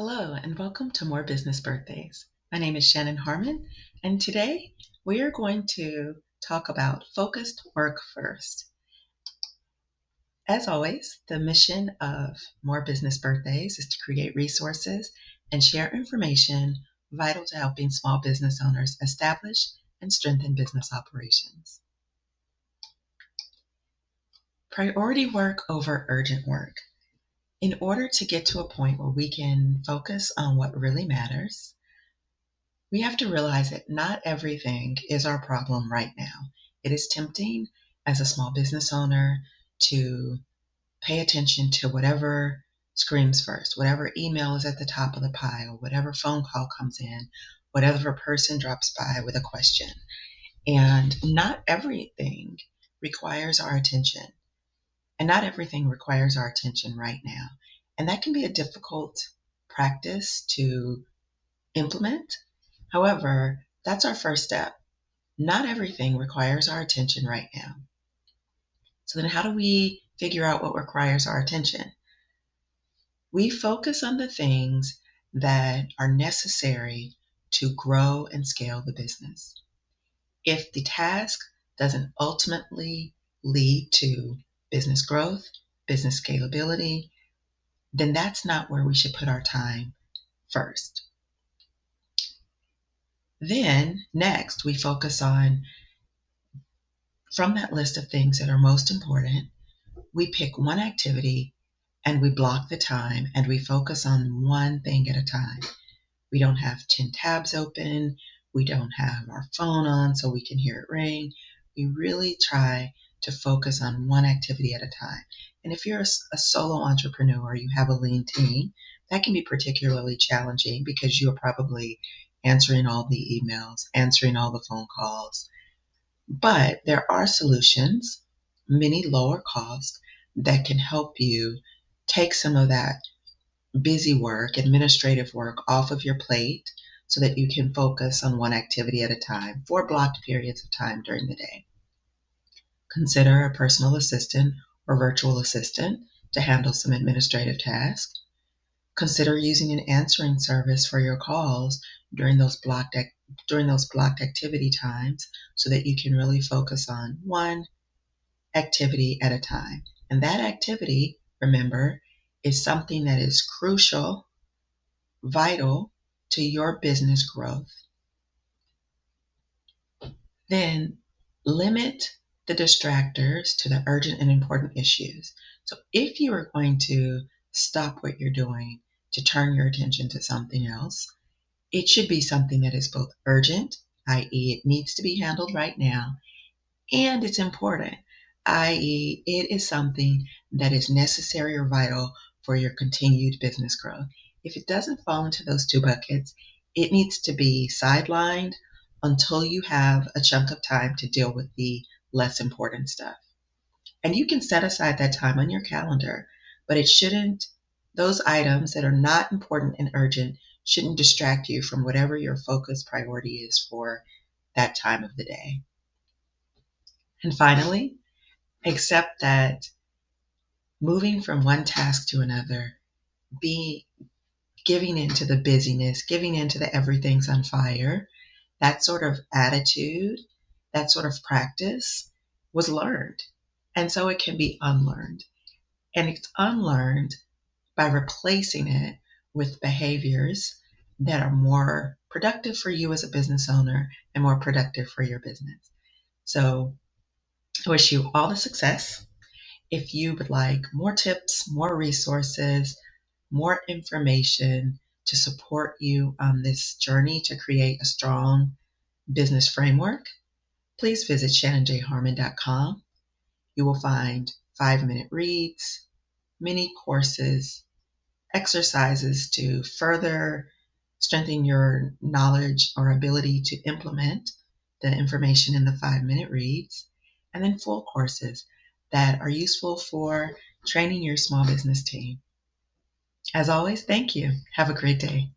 Hello, and welcome to More Business Birthdays. My name is Shannon Harmon, and today we are going to talk about focused work first. As always, the mission of More Business Birthdays is to create resources and share information vital to helping small business owners establish and strengthen business operations. Priority work over urgent work. In order to get to a point where we can focus on what really matters, we have to realize that not everything is our problem right now. It is tempting as a small business owner to pay attention to whatever screams first, whatever email is at the top of the pile, whatever phone call comes in, whatever person drops by with a question. And not everything requires our attention. And not everything requires our attention right now. And that can be a difficult practice to implement. However, that's our first step. Not everything requires our attention right now. So then how do we figure out what requires our attention? We focus on the things that are necessary to grow and scale the business. If the task doesn't ultimately lead to business growth, business scalability, then that's not where we should put our time first. Then next, we focus on, from that list of things that are most important, we pick one activity and we block the time and we focus on one thing at a time. We don't have 10 tabs open. We don't have our phone on so we can hear it ring. We really try to focus on one activity at a time. And if you're a solo entrepreneur, you have a lean team, that can be particularly challenging because you're probably answering all the emails, answering all the phone calls. But there are solutions, many lower cost, that can help you take some of that busy work, administrative work off of your plate so that you can focus on one activity at a time for blocked periods of time during the day. Consider a personal assistant or virtual assistant to handle some administrative tasks. Consider using an answering service for your calls during those blocked activity times so that you can really focus on one activity at a time. And that activity, remember, is something that is crucial, vital to your business growth. Then limit the distractors to the urgent and important issues. So if you are going to stop what you're doing to turn your attention to something else, it should be something that is both urgent, i.e. it needs to be handled right now, and it's important, i.e. it is something that is necessary or vital for your continued business growth. If it doesn't fall into those two buckets, it needs to be sidelined until you have a chunk of time to deal with the less important stuff. And you can set aside that time on your calendar, but those items that are not important and urgent shouldn't distract you from whatever your focus priority is for that time of the day. And finally, accept that moving from one task to another, giving into the busyness, giving into the everything's on fire, that sort of attitude, that sort of practice was learned. And so it can be unlearned. And it's unlearned by replacing it with behaviors that are more productive for you as a business owner and more productive for your business. So I wish you all the success. If you would like more tips, more resources, more information to support you on this journey to create a strong business framework, please visit shannonjharmon.com. You will find 5-minute reads, mini courses, exercises to further strengthen your knowledge or ability to implement the information in the 5-minute reads, and then full courses that are useful for training your small business team. As always, thank you. Have a great day.